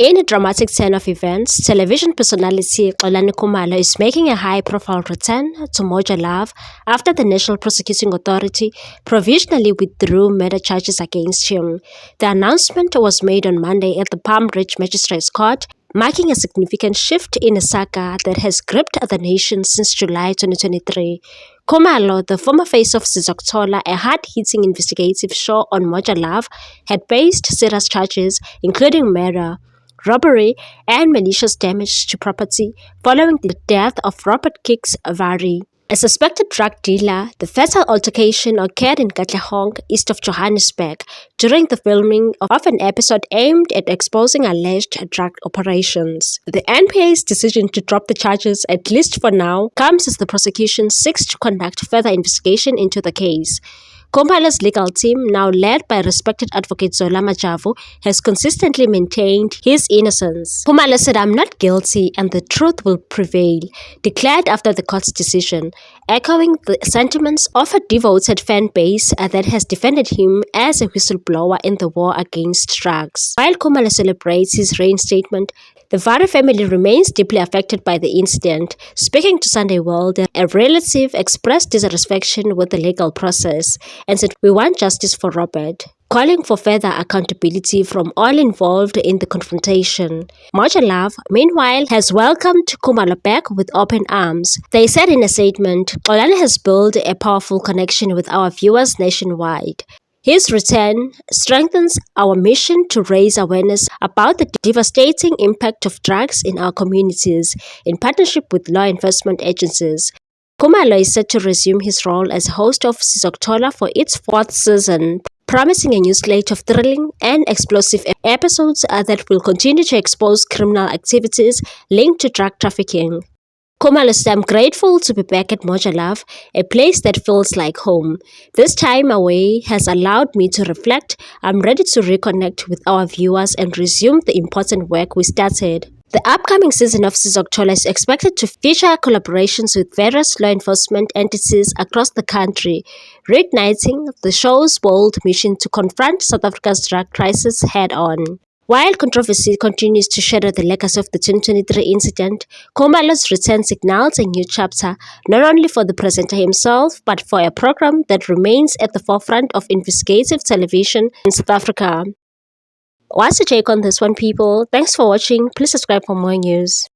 In a dramatic turn of events, television personality Xolani Khumalo is making a high-profile return to Moja Love after the National Prosecuting Authority provisionally withdrew murder charges against him. The announcement was made on Monday at the Palm Ridge Magistrates Court, marking a significant shift in a saga that has gripped the nation since July 2023. Khumalo, the former face of Sizokuthola, a hard-hitting investigative show on Moja Love, had faced serious charges, including murder, robbery, and malicious damage to property following the death of Robert Kicks Vary, a suspected drug dealer. The fatal altercation occurred in Katlehong, east of Johannesburg, during the filming of an episode aimed at exposing alleged drug operations. The NPA's decision to drop the charges, at least for now, comes as the prosecution seeks to conduct further investigation into the case. Khumalo's legal team, now led by respected advocate Zola Majavu, has consistently maintained his innocence. Khumalo said, "I'm not guilty and the truth will prevail," declared after the court's decision, echoing the sentiments of a devoted fan base that has defended him as a whistleblower in the war against drugs. While Khumalo celebrates his reinstatement, the Vare family remains deeply affected by the incident. Speaking to Sunday World, a relative expressed dissatisfaction with the legal process and said, "We want justice for Robert," calling for further accountability from all involved in the confrontation. Moja Love, meanwhile, has welcomed Khumalo back with open arms. They said in a statement, "Xolani has built a powerful connection with our viewers nationwide. His return strengthens our mission to raise awareness about the devastating impact of drugs in our communities, in partnership with law enforcement agencies." Khumalo is set to resume his role as host of Sizokuthola for its 4th season, promising a new slate of thrilling and explosive episodes that will continue to expose criminal activities linked to drug trafficking. Khumalo said, "I'm grateful to be back at Moja Love, a place that feels like home. This time away has allowed me to reflect. I'm ready to reconnect with our viewers and resume the important work we started." The upcoming season of Sizokuthola is expected to feature collaborations with various law enforcement entities across the country, reigniting the show's bold mission to confront South Africa's drug crisis head-on. While controversy continues to shadow the legacy of the 2023 incident, Khumalo's return signals a new chapter, not only for the presenter himself, but for a program that remains at the forefront of investigative television in South Africa. What's your take on this one, people? Thanks for watching. Please subscribe for more news.